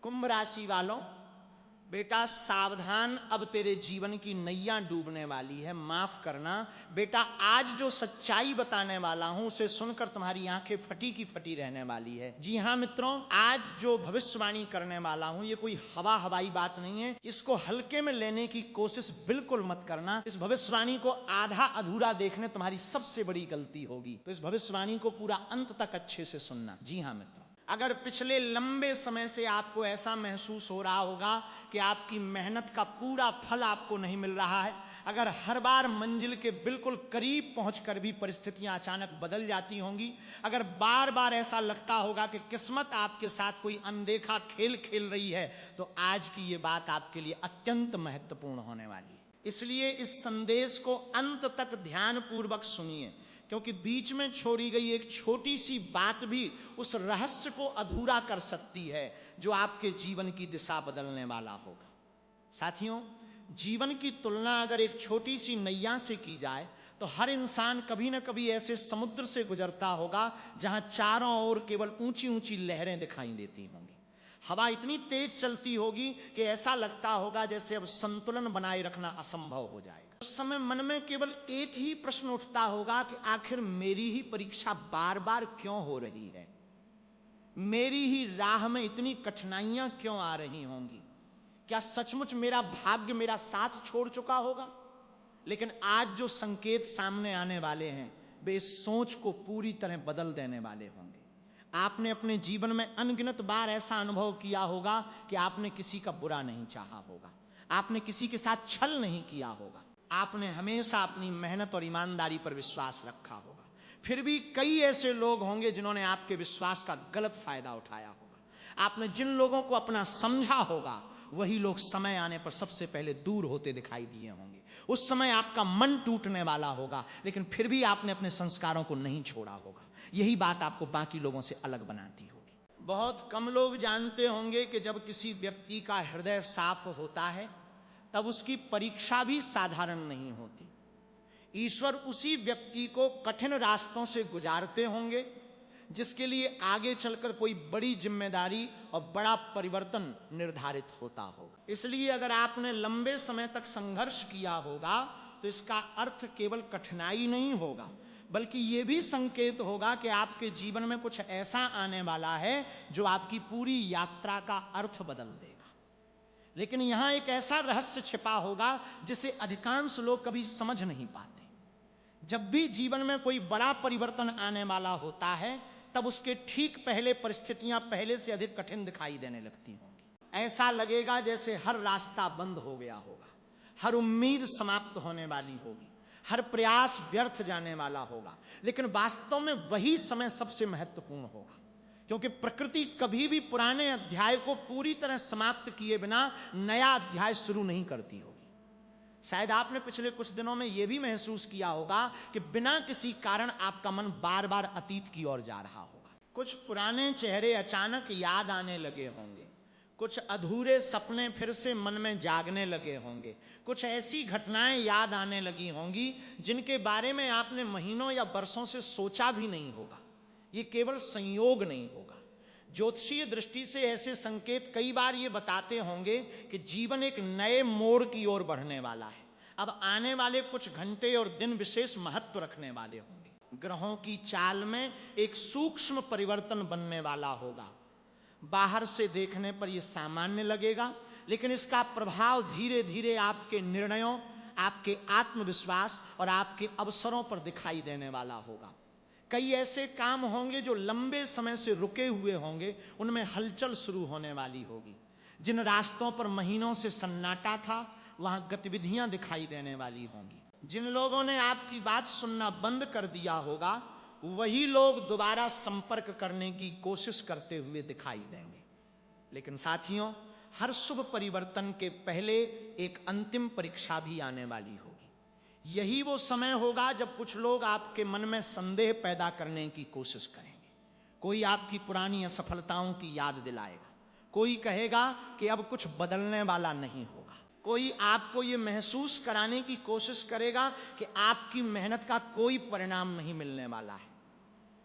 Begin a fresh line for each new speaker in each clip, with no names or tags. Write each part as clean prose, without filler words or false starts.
कुंभ राशि वालों, बेटा सावधान, अब तेरे जीवन की नैया डूबने वाली है। माफ करना बेटा, आज जो सच्चाई बताने वाला हूं उसे सुनकर तुम्हारी आंखें फटी की फटी रहने वाली है। जी हां मित्रों, आज जो भविष्यवाणी करने वाला हूं ये कोई हवाई बात नहीं है। इसको हल्के में लेने की कोशिश बिल्कुल मत करना। इस भविष्यवाणी को आधा अधूरा देखने तुम्हारी सबसे बड़ी गलती होगी। तो इस भविष्यवाणी को पूरा अंत तक अच्छे से सुनना। जी हां मित्रों, अगर पिछले लंबे समय से आपको ऐसा महसूस हो रहा होगा कि आपकी मेहनत का पूरा फल आपको नहीं मिल रहा है, अगर हर बार मंजिल के बिल्कुल करीब पहुंचकर भी परिस्थितियां अचानक बदल जाती होंगी, अगर बार बार ऐसा लगता होगा कि किस्मत आपके साथ कोई अनदेखा खेल खेल रही है, तो आज की ये बात आपके लिए अत्यंत महत्वपूर्ण होने वाली है। इसलिए इस संदेश को अंत तक ध्यानपूर्वक सुनिए, क्योंकि बीच में छोड़ी गई एक छोटी सी बात भी उस रहस्य को अधूरा कर सकती है जो आपके जीवन की दिशा बदलने वाला होगा। साथियों, जीवन की तुलना अगर एक छोटी सी नैया से की जाए तो हर इंसान कभी न कभी ऐसे समुद्र से गुजरता होगा जहां चारों ओर केवल ऊंची ऊंची लहरें दिखाई देती होंगी। हवा इतनी तेज चलती होगी कि ऐसा लगता होगा जैसे अब संतुलन बनाए रखना असंभव हो जाएगा। उस समय मन में केवल एक ही प्रश्न उठता होगा कि आखिर मेरी ही परीक्षा बार बार क्यों हो रही है, मेरी ही राह में इतनी कठिनाइयां क्यों आ रही होंगी, क्या सचमुच मेरा भाग्य मेरा साथ छोड़ चुका होगा। लेकिन आज जो संकेत सामने आने वाले हैं वे इस सोच को पूरी तरह बदल देने वाले होंगे। आपने अपने जीवन में अनगिनत बार ऐसा अनुभव किया होगा कि आपने किसी का बुरा नहीं चाहा होगा, आपने किसी के साथ छल नहीं किया होगा, आपने हमेशा अपनी मेहनत और ईमानदारी पर विश्वास रखा होगा। फिर भी कई ऐसे लोग होंगे जिन्होंने आपके विश्वास का गलत फायदा उठाया होगा। आपने जिन लोगों को अपना समझा होगा वही लोग समय आने पर सबसे पहले दूर होते दिखाई दिए होंगे। उस समय आपका मन टूटने वाला होगा, लेकिन फिर भी आपने अपने संस्कारों को नहीं छोड़ा होगा। यही बात आपको बाकी लोगों से अलग बनाती होगी। बहुत कम लोग जानते होंगे कि जब किसी व्यक्ति का हृदय साफ होता है तब उसकी परीक्षा भी साधारण नहीं होती। ईश्वर उसी व्यक्ति को कठिन रास्तों से गुजारते होंगे जिसके लिए आगे चलकर कोई बड़ी जिम्मेदारी और बड़ा परिवर्तन निर्धारित होता होगा। इसलिए अगर आपने लंबे समय तक संघर्ष किया होगा तो इसका अर्थ केवल कठिनाई नहीं होगा, बल्कि यह भी संकेत होगा कि आपके जीवन में कुछ ऐसा आने वाला है जो आपकी पूरी यात्रा का अर्थ बदल देगा। लेकिन यहां एक ऐसा रहस्य छिपा होगा जिसे अधिकांश लोग कभी समझ नहीं पाते। जब भी जीवन में कोई बड़ा परिवर्तन आने वाला होता है तब उसके ठीक पहले परिस्थितियां पहले से अधिक कठिन दिखाई देने लगती होंगी। ऐसा लगेगा जैसे हर रास्ता बंद हो गया होगा, हर उम्मीद समाप्त होने वाली होगी, हर प्रयास व्यर्थ जाने वाला होगा। लेकिन वास्तव में वही समय सबसे महत्वपूर्ण होगा, क्योंकि प्रकृति कभी भी पुराने अध्याय को पूरी तरह समाप्त किए बिना नया अध्याय शुरू नहीं करती होगी। शायद आपने पिछले कुछ दिनों में यह भी महसूस किया होगा कि बिना किसी कारण आपका मन बार बार अतीत की ओर जा रहा होगा। कुछ पुराने चेहरे अचानक याद आने लगे होंगे, कुछ अधूरे सपने फिर से मन में जागने लगे होंगे, कुछ ऐसी घटनाएं याद आने लगी होंगी जिनके बारे में आपने महीनों या वर्षों से सोचा भी नहीं होगा। ये केवल संयोग नहीं होगा। ज्योतिषीय दृष्टि से ऐसे संकेत कई बार ये बताते होंगे कि जीवन एक नए मोड़ की ओर बढ़ने वाला है। अब आने वाले कुछ घंटे और दिन विशेष महत्व रखने वाले होंगे। ग्रहों की चाल में एक सूक्ष्म परिवर्तन बनने वाला होगा। बाहर से देखने पर यह सामान्य लगेगा, लेकिन इसका प्रभाव धीरे धीरे आपके निर्णयों, आपके आत्मविश्वास और आपके अवसरों पर दिखाई देने वाला होगा। कई ऐसे काम होंगे जो लंबे समय से रुके हुए होंगे, उनमें हलचल शुरू होने वाली होगी। जिन रास्तों पर महीनों से सन्नाटा था वहां गतिविधियां दिखाई देने वाली होंगी। जिन लोगों ने आपकी बात सुनना बंद कर दिया होगा वही लोग दोबारा संपर्क करने की कोशिश करते हुए दिखाई देंगे। लेकिन साथियों, हर शुभ परिवर्तन के पहले एक अंतिम परीक्षा भी आने वाली होगी। यही वो समय होगा जब कुछ लोग आपके मन में संदेह पैदा करने की कोशिश करेंगे। कोई आपकी पुरानी असफलताओं की याद दिलाएगा, कोई कहेगा कि अब कुछ बदलने वाला नहीं होगा, कोई आपको ये महसूस कराने की कोशिश करेगा कि आपकी मेहनत का कोई परिणाम नहीं मिलने वाला है।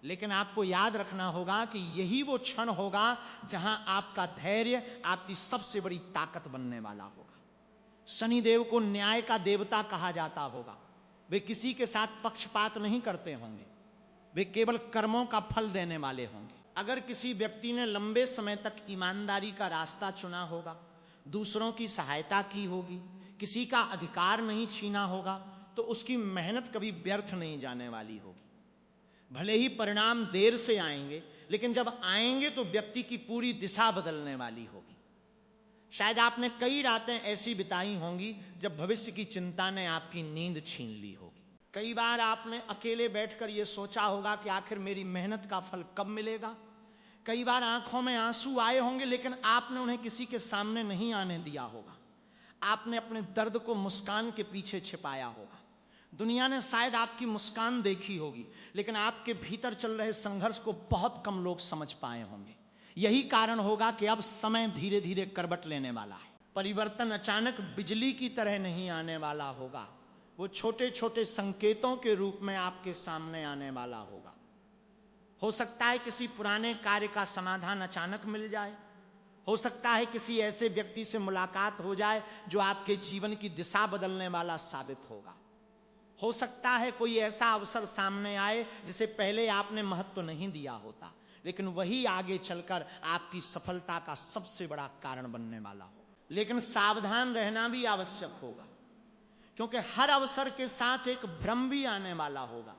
लेकिन आपको याद रखना होगा कि यही वो क्षण होगा जहां आपका धैर्य आपकी सबसे बड़ी ताकत बनने वाला होगा। शनिदेव को न्याय का देवता कहा जाता होगा। वे किसी के साथ पक्षपात नहीं करते होंगे, वे केवल कर्मों का फल देने वाले होंगे। अगर किसी व्यक्ति ने लंबे समय तक ईमानदारी का रास्ता चुना होगा, दूसरों की सहायता की होगी, किसी का अधिकार नहीं छीना होगा, तो उसकी मेहनत कभी व्यर्थ नहीं जाने वाली होगी। भले ही परिणाम देर से आएंगे, लेकिन जब आएंगे तो व्यक्ति की पूरी दिशा बदलने वाली होगी। शायद आपने कई रातें ऐसी बिताई होंगी जब भविष्य की चिंता ने आपकी नींद छीन ली होगी। कई बार आपने अकेले बैठकर यह सोचा होगा कि आखिर मेरी मेहनत का फल कब मिलेगा। कई बार आंखों में आंसू आए होंगे, लेकिन आपने उन्हें किसी के सामने नहीं आने दिया होगा। आपने अपने दर्द को मुस्कान के पीछे छिपाया होगा। दुनिया ने शायद आपकी मुस्कान देखी होगी, लेकिन आपके भीतर चल रहे संघर्ष को बहुत कम लोग समझ पाए होंगे। यही कारण होगा कि अब समय धीरे धीरे करवट लेने वाला है। परिवर्तन अचानक बिजली की तरह नहीं आने वाला होगा, वो छोटे छोटे संकेतों के रूप में आपके सामने आने वाला होगा। हो सकता है किसी पुराने कार्य का समाधान अचानक मिल जाए, हो सकता है किसी ऐसे व्यक्ति से मुलाकात हो जाए जो आपके जीवन की दिशा बदलने वाला साबित होगा। हो सकता है कोई ऐसा अवसर सामने आए जिसे पहले आपने महत्व नहीं दिया होता, लेकिन वही आगे चलकर आपकी सफलता का सबसे बड़ा कारण बनने वाला हो। लेकिन सावधान रहना भी आवश्यक होगा, क्योंकि हर अवसर के साथ एक भ्रम भी आने वाला होगा।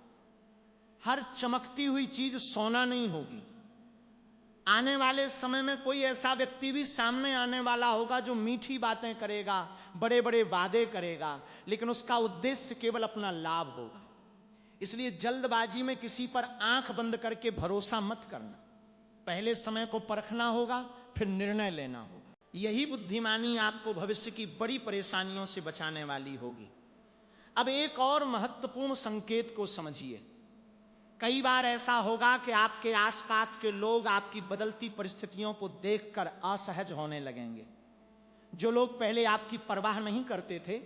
हर चमकती हुई चीज सोना नहीं होगी। आने वाले समय में कोई ऐसा व्यक्ति भी सामने आने वाला होगा जो मीठी बातें करेगा, बड़े बड़े वादे करेगा, लेकिन उसका उद्देश्य केवल अपना लाभ होगा। इसलिए जल्दबाजी में किसी पर आंख बंद करके भरोसा मत करना। पहले समय को परखना होगा, फिर निर्णय लेना होगा। यही बुद्धिमानी आपको भविष्य की बड़ी परेशानियों से बचाने वाली होगी। अब एक और महत्वपूर्ण संकेत को समझिए। कई बार ऐसा होगा कि आपके आसपास के लोग आपकी बदलती परिस्थितियों को देखकर असहज होने लगेंगे। जो लोग पहले आपकी परवाह नहीं करते थे,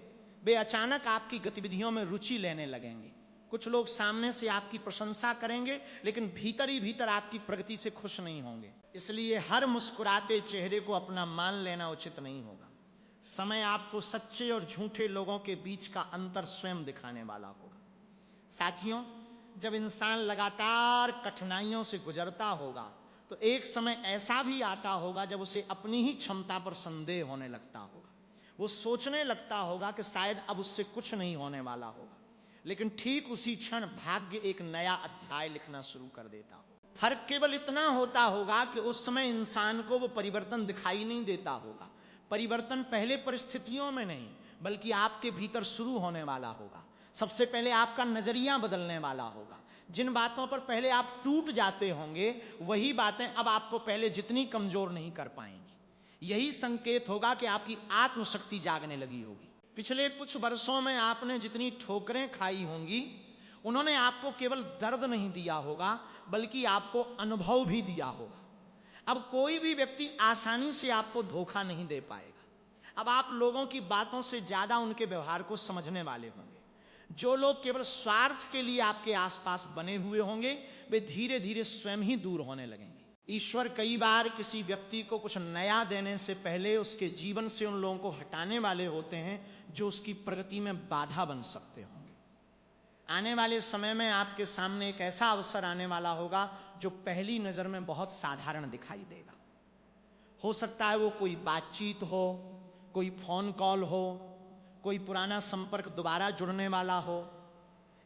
वे अचानक आपकी गतिविधियों में रुचि लेने लगेंगे। कुछ लोग सामने से आपकी प्रशंसा करेंगे, लेकिन भीतर ही भीतर आपकी प्रगति से खुश नहीं होंगे। इसलिए हर मुस्कुराते चेहरे को अपना मान लेना उचित नहीं होगा। समय आपको सच्चे और झूठे लोगों के बीच का अंतर स्वयं दिखाने वाला होगा। साथियों, जब इंसान लगातार कठिनाइयों से गुजरता होगा, तो एक समय ऐसा भी आता होगा जब उसे अपनी ही क्षमता पर संदेह होने लगता होगा। वो सोचने लगता होगा कि शायद अब उससे कुछ नहीं होने वाला होगा। लेकिन ठीक उसी क्षण भाग्य एक नया अध्याय लिखना शुरू कर देता हो। फर्क केवल इतना होता होगा कि उस समय इंसान को वो परिवर्तन दिखाई नहीं देता होगा। परिवर्तन पहले परिस्थितियों में नहीं, बल्कि आपके भीतर शुरू होने वाला होगा। सबसे पहले आपका नजरिया बदलने वाला होगा। जिन बातों पर पहले आप टूट जाते होंगे, वही बातें अब आपको पहले जितनी कमजोर नहीं कर पाएंगी। यही संकेत होगा कि आपकी आत्मशक्ति जागने लगी होगी। पिछले कुछ वर्षों में आपने जितनी ठोकरें खाई होंगी, उन्होंने आपको केवल दर्द नहीं दिया होगा, बल्कि आपको अनुभव भी दिया होगा। अब कोई भी व्यक्ति आसानी से आपको धोखा नहीं दे पाएगा। अब आप लोगों की बातों से ज्यादा उनके व्यवहार को समझने वाले होंगे। जो लोग केवल स्वार्थ के लिए आपके आसपास बने हुए होंगे, वे धीरे धीरे स्वयं ही दूर होने लगेंगे। ईश्वर कई बार किसी व्यक्ति को कुछ नया देने से पहले उसके जीवन से उन लोगों को हटाने वाले होते हैं जो उसकी प्रगति में बाधा बन सकते होंगे। आने वाले समय में आपके सामने एक ऐसा अवसर आने वाला होगा जो पहली नजर में बहुत साधारण दिखाई देगा। हो सकता है वो कोई बातचीत हो, कोई फोन कॉल हो, कोई पुराना संपर्क दोबारा जुड़ने वाला हो,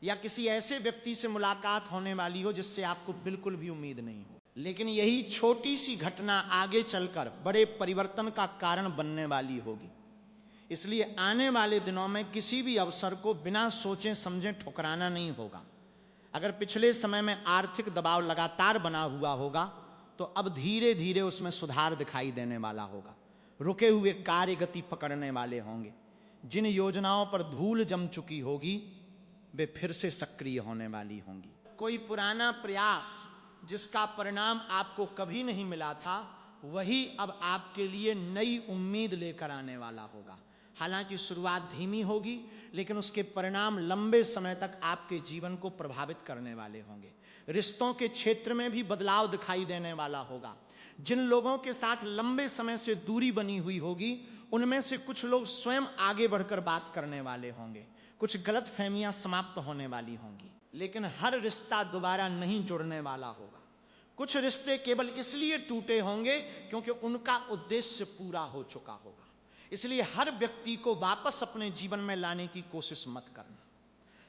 या किसी ऐसे व्यक्ति से मुलाकात होने वाली हो जिससे आपको बिल्कुल भी उम्मीद नहीं हो। लेकिन यही छोटी सी घटना आगे चलकर बड़े परिवर्तन का कारण बनने वाली होगी। इसलिए आने वाले दिनों में किसी भी अवसर को बिना सोचे समझे ठुकराना नहीं होगा। अगर पिछले समय में आर्थिक दबाव लगातार बना हुआ होगा, तो अब धीरे धीरे उसमें सुधार दिखाई देने वाला होगा। रुके हुए कार्य गति पकड़ने वाले होंगे। जिन योजनाओं पर धूल जम चुकी होगी, वे फिर से सक्रिय होने वाली होंगी। कोई पुराना प्रयास जिसका परिणाम आपको कभी नहीं मिला था, वही अब आपके लिए नई उम्मीद लेकर आने वाला होगा। हालांकि शुरुआत धीमी होगी, लेकिन उसके परिणाम लंबे समय तक आपके जीवन को प्रभावित करने वाले होंगे। रिश्तों के क्षेत्र में भी बदलाव दिखाई देने वाला होगा। जिन लोगों के साथ लंबे समय से दूरी बनी हुई होगी, उनमें से कुछ लोग स्वयं आगे बढ़कर बात करने वाले होंगे। कुछ गलतफहमियां समाप्त होने वाली होंगी, लेकिन हर रिश्ता दोबारा नहीं जुड़ने वाला होगा। कुछ रिश्ते केवल इसलिए टूटे होंगे क्योंकि उनका उद्देश्य पूरा हो चुका होगा। इसलिए हर व्यक्ति को वापस अपने जीवन में लाने की कोशिश मत करना।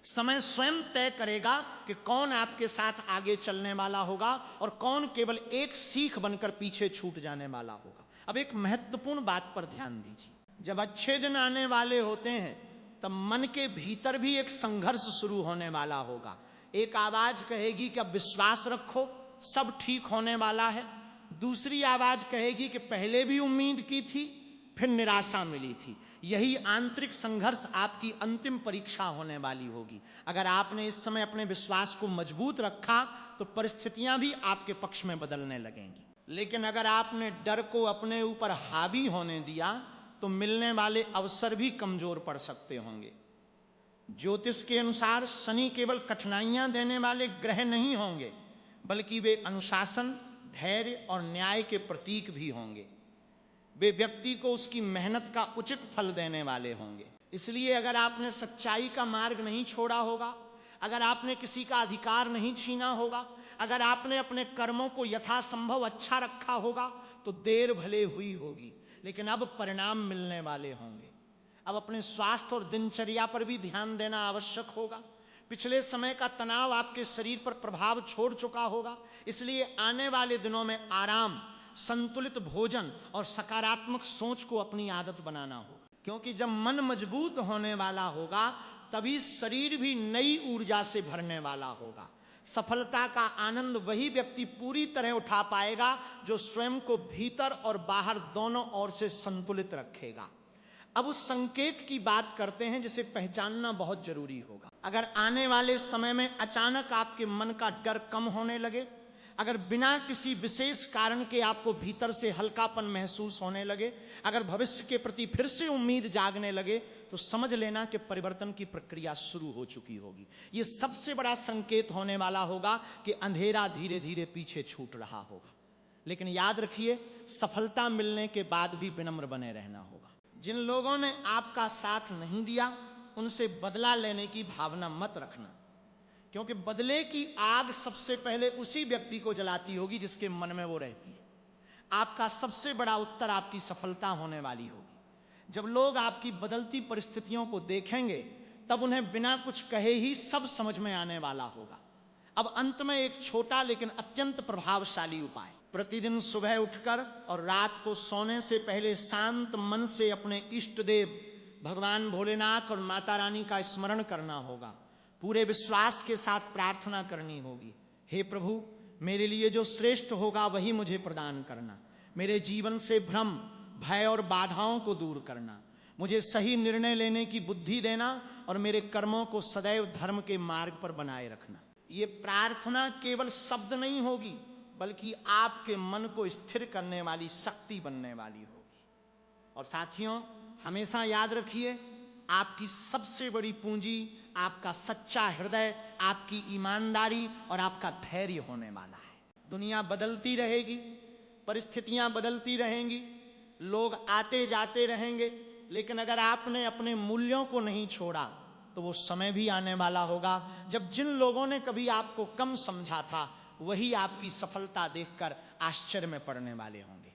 समय स्वयं तय करेगा कि कौन आपके साथ आगे चलने वाला होगा और कौन केवल एक सीख बनकर पीछे छूट जाने वाला होगा। अब एक महत्वपूर्ण बात पर ध्यान दीजिए। जब अच्छे दिन आने वाले होते हैं तब मन के भीतर भी एक संघर्ष शुरू होने वाला होगा। एक आवाज कहेगी कि अब विश्वास रखो, सब ठीक होने वाला है। दूसरी आवाज कहेगी कि पहले भी उम्मीद की थी, फिर निराशा मिली थी। यही आंतरिक संघर्ष आपकी अंतिम परीक्षा होने वाली होगी। अगर आपने इस समय अपने विश्वास को मजबूत रखा तो परिस्थितियां भी आपके पक्ष में बदलने लगेंगी। लेकिन अगर आपने डर को अपने ऊपर हावी होने दिया तो मिलने वाले अवसर भी कमजोर पड़ सकते होंगे। ज्योतिष के अनुसार शनि केवल कठिनाइयां देने वाले ग्रह नहीं होंगे, बल्कि वे अनुशासन, धैर्य और न्याय के प्रतीक भी होंगे। वे व्यक्ति को उसकी मेहनत का उचित फल देने वाले होंगे। इसलिए अगर आपने सच्चाई का मार्ग नहीं छोड़ा होगा, अगर आपने किसी का अधिकार नहीं छीना होगा, अगर आपने अपने कर्मों को यथासंभव अच्छा रखा होगा तो देर भले हुई होगी, लेकिन अब परिणाम मिलने वाले होंगे। अब अपने स्वास्थ्य और दिनचर्या पर भी ध्यान देना आवश्यक होगा। पिछले समय का तनाव आपके शरीर पर प्रभाव छोड़ चुका होगा। इसलिए आने वाले दिनों में आराम, संतुलित भोजन और सकारात्मक सोच को अपनी आदत बनाना होगा। क्योंकि जब मन मजबूत होने वाला होगा तभी शरीर भी नई ऊर्जा से भरने वाला होगा। सफलता का आनंद वही व्यक्ति पूरी तरह उठा पाएगा जो स्वयं को भीतर और बाहर दोनों ओर से संतुलित रखेगा। अब उस संकेत की बात करते हैं जिसे पहचानना बहुत जरूरी होगा। अगर आने वाले समय में अचानक आपके मन का डर कम होने लगे, अगर बिना किसी विशेष कारण के आपको भीतर से हल्कापन महसूस होने लगे, अगर भविष्य के प्रति फिर से उम्मीद जागने लगे, तो समझ लेना कि परिवर्तन की प्रक्रिया शुरू हो चुकी होगी। यह सबसे बड़ा संकेत होने वाला होगा कि अंधेरा धीरे धीरे पीछे छूट रहा होगा। लेकिन याद रखिए, सफलता मिलने के बाद भी विनम्र बने रहना होगा। जिन लोगों ने आपका साथ नहीं दिया उनसे बदला लेने की भावना मत रखना, क्योंकि बदले की आग सबसे पहले उसी व्यक्ति को जलाती होगी जिसके मन में वो रहती है। आपका सबसे बड़ा उत्तर आपकी सफलता होने वाली होगी। जब लोग आपकी बदलती परिस्थितियों को देखेंगे तब उन्हें बिना कुछ कहे ही सब समझ में आने वाला होगा। अब अंत में एक छोटा लेकिन अत्यंत प्रभावशाली उपाय। प्रतिदिन सुबह उठकर और रात को सोने से पहले शांत मन से अपने इष्ट देव भगवान भोलेनाथ और माता रानी का स्मरण करना होगा। पूरे विश्वास के साथ प्रार्थना करनी होगी। हे प्रभु, मेरे लिए जो श्रेष्ठ होगा वही मुझे प्रदान करना। मेरे जीवन से भ्रम, भय और बाधाओं को दूर करना। मुझे सही निर्णय लेने की बुद्धि देना और मेरे कर्मों को सदैव धर्म के मार्ग पर बनाए रखना। ये प्रार्थना केवल शब्द नहीं होगी, बल्कि आपके मन को स्थिर करने वाली शक्ति बनने वाली होगी। और साथियों, हमेशा याद रखिए, आपकी सबसे बड़ी पूंजी आपका सच्चा हृदय, आपकी ईमानदारी और आपका धैर्य होने वाला है। दुनिया बदलती रहेगी, परिस्थितियां बदलती रहेंगी, लोग आते जाते रहेंगे, लेकिन अगर आपने अपने मूल्यों को नहीं छोड़ा तो वो समय भी आने वाला होगा जब जिन लोगों ने कभी आपको कम समझा था वही आपकी सफलता देखकर आश्चर्य में पड़ने वाले होंगे।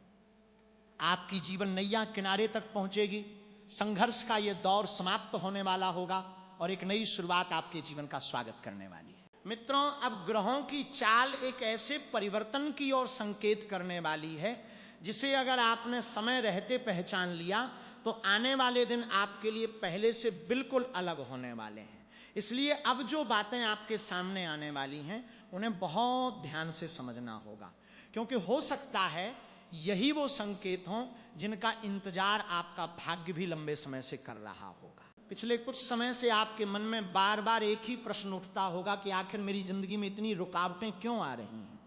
आपकी जीवन नैया किनारे तक पहुंचेगी। संघर्ष का यह दौर समाप्त होने वाला होगा और एक नई शुरुआत आपके जीवन का स्वागत करने वाली है। मित्रों, अब ग्रहों की चाल एक ऐसे परिवर्तन की ओर संकेत करने वाली है जिसे अगर आपने समय रहते पहचान लिया तो आने वाले दिन आपके लिए पहले से बिल्कुल अलग होने वाले हैं। इसलिए अब जो बातें आपके सामने आने वाली हैं उन्हें बहुत ध्यान से समझना होगा, क्योंकि हो सकता है यही वो संकेत हों जिनका इंतजार आपका भाग्य भी लंबे समय से कर रहा होगा। पिछले कुछ समय से आपके मन में बार बार एक ही प्रश्न उठता होगा कि आखिर मेरी जिंदगी में इतनी रुकावटें क्यों आ रही हैं।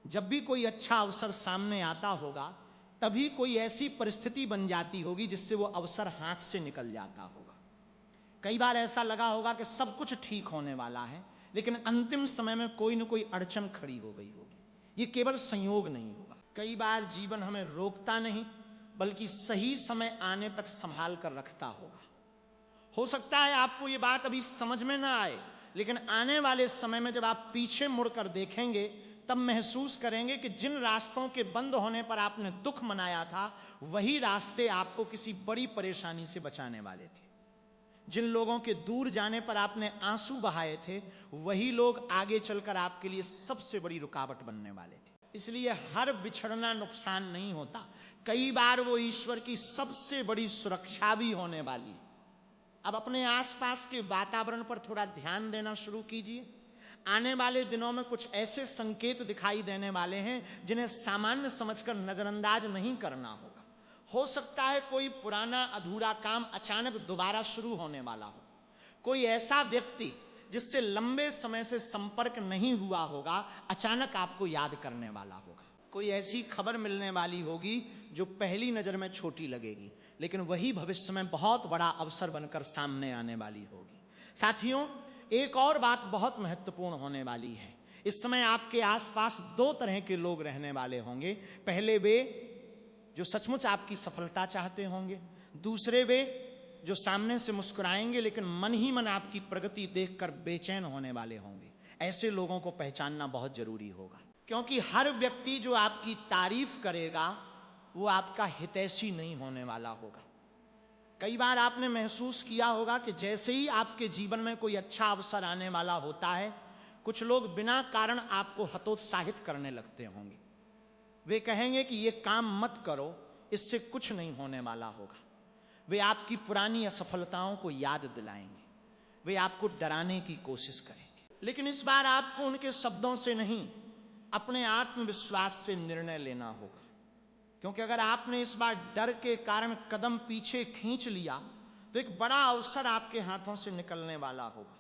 जब भी कोई अच्छा अवसर सामने आता होगा, तभी कोई ऐसी परिस्थिति बन जाती होगी जिससे वो अवसर हाथ से निकल जाता होगा। कई बार ऐसा लगा होगा कि सब कुछ ठीक होने वाला है, लेकिन अंतिम समय में कोई न कोई अड़चन खड़ी हो गई होगी। ये केवल संयोग नहीं होगा। कई बार जीवन हमें रोकता नहीं, बल्कि सही समय आने तक संभाल कर रखता होगा। हो सकता है आपको ये बात अभी समझ में ना आए, लेकिन आने वाले समय में जब आप पीछे मुड़कर देखेंगे तब महसूस करेंगे कि जिन रास्तों के बंद होने पर आपने दुख मनाया था, वही रास्ते आपको किसी बड़ी परेशानी से बचाने वाले थे। जिन लोगों के दूर जाने पर आपने आंसू बहाए थे, वही लोग आगे चलकर आपके लिए सबसे बड़ी रुकावट बनने वाले थे। इसलिए हर बिछड़ना नुकसान नहीं होता, कई बार वो ईश्वर की सबसे बड़ी सुरक्षा भी होने वाली है। अब अपने आसपास के वातावरण पर थोड़ा ध्यान देना शुरू कीजिए। आने वाले दिनों में कुछ ऐसे संकेत दिखाई देने वाले हैं जिन्हें सामान्य समझकर नजरअंदाज नहीं करना होगा। हो सकता है कोई पुराना अधूरा काम अचानक दोबारा शुरू होने वाला हो। कोई ऐसा व्यक्ति जिससे लंबे समय से संपर्क नहीं हुआ होगा, अचानक आपको याद करने वाला होगा। कोई ऐसी खबर मिलने वाली होगी जो पहली नजर में छोटी लगेगी, लेकिन वही भविष्य में बहुत बड़ा अवसर बनकर सामने आने वाली होगी। साथियों, एक और बात बहुत महत्वपूर्ण होने वाली है। इस समय आपके आसपास दो तरह के लोग रहने वाले होंगे। पहले वे जो सचमुच आपकी सफलता चाहते होंगे, दूसरे वे जो सामने से मुस्कुराएंगे लेकिन मन ही मन आपकी प्रगति देखकर बेचैन होने वाले होंगे। ऐसे लोगों को पहचानना बहुत जरूरी होगा, क्योंकि हर व्यक्ति जो आपकी तारीफ करेगा वो आपका हितैषी नहीं होने वाला होगा। कई बार आपने महसूस किया होगा कि जैसे ही आपके जीवन में कोई अच्छा अवसर आने वाला होता है, कुछ लोग बिना कारण आपको हतोत्साहित करने लगते होंगे। वे कहेंगे कि ये काम मत करो, इससे कुछ नहीं होने वाला होगा। वे आपकी पुरानी असफलताओं को याद दिलाएंगे, वे आपको डराने की कोशिश करेंगे। लेकिन इस बार आपको उनके शब्दों से नहीं, अपने आत्मविश्वास से निर्णय लेना होगा। क्योंकि अगर आपने इस बार डर के कारण कदम पीछे खींच लिया तो एक बड़ा अवसर आपके हाथों से निकलने वाला होगा।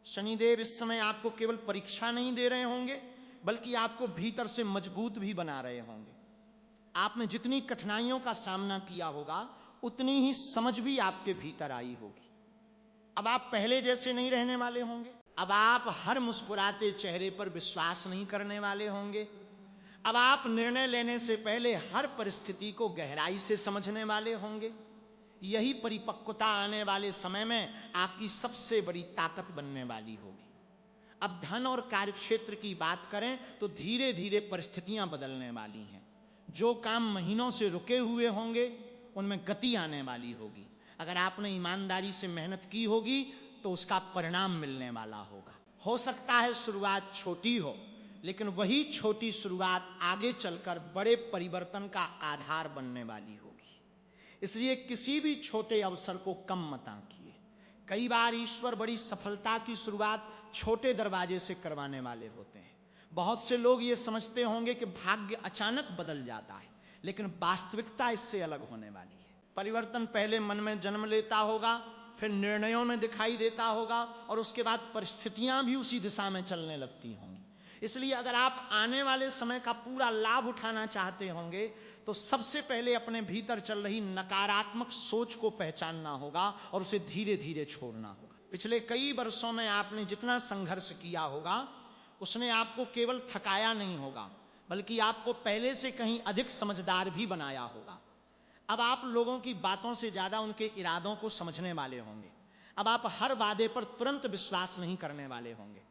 शनिदेव इस समय आपको केवल परीक्षा नहीं दे रहे होंगे, बल्कि आपको भीतर से मजबूत भी बना रहे होंगे। आपने जितनी कठिनाइयों का सामना किया होगा, उतनी ही समझ भी आपके भीतर आई होगी। अब आप पहले जैसे नहीं रहने वाले होंगे। अब आप हर मुस्कुराते चेहरे पर विश्वास नहीं करने वाले होंगे। अब आप निर्णय लेने से पहले हर परिस्थिति को गहराई से समझने वाले होंगे। यही परिपक्वता आने वाले समय में आपकी सबसे बड़ी ताकत बनने वाली होगी। अब धन और कार्यक्षेत्र की बात करें तो धीरे धीरे परिस्थितियां बदलने वाली हैं। जो काम महीनों से रुके हुए होंगे, उनमें गति आने वाली होगी। अगर आपने ईमानदारी से मेहनत की होगी तो उसका परिणाम मिलने वाला होगा। हो सकता है शुरुआत छोटी हो, लेकिन वही छोटी शुरुआत आगे चलकर बड़े परिवर्तन का आधार बनने वाली होगी। इसलिए किसी भी छोटे अवसर को कम मत आंकिए। कई बार ईश्वर बड़ी सफलता की शुरुआत छोटे दरवाजे से करवाने वाले होते हैं। बहुत से लोग ये समझते होंगे कि भाग्य अचानक बदल जाता है, लेकिन वास्तविकता इससे अलग होने वाली है। परिवर्तन पहले मन में जन्म लेता होगा, फिर निर्णयों में दिखाई देता होगा, और उसके बाद परिस्थितियां भी उसी दिशा में चलने लगती होंगी। इसलिए अगर आप आने वाले समय का पूरा लाभ उठाना चाहते होंगे तो सबसे पहले अपने भीतर चल रही नकारात्मक सोच को पहचानना होगा और उसे धीरे धीरे छोड़ना होगा। पिछले कई वर्षों में आपने जितना संघर्ष किया होगा, उसने आपको केवल थकाया नहीं होगा, बल्कि आपको पहले से कहीं अधिक समझदार भी बनाया होगा। अब आप लोगों की बातों से ज्यादा उनके इरादों को समझने वाले होंगे। अब आप हर वादे पर तुरंत विश्वास नहीं करने वाले होंगे।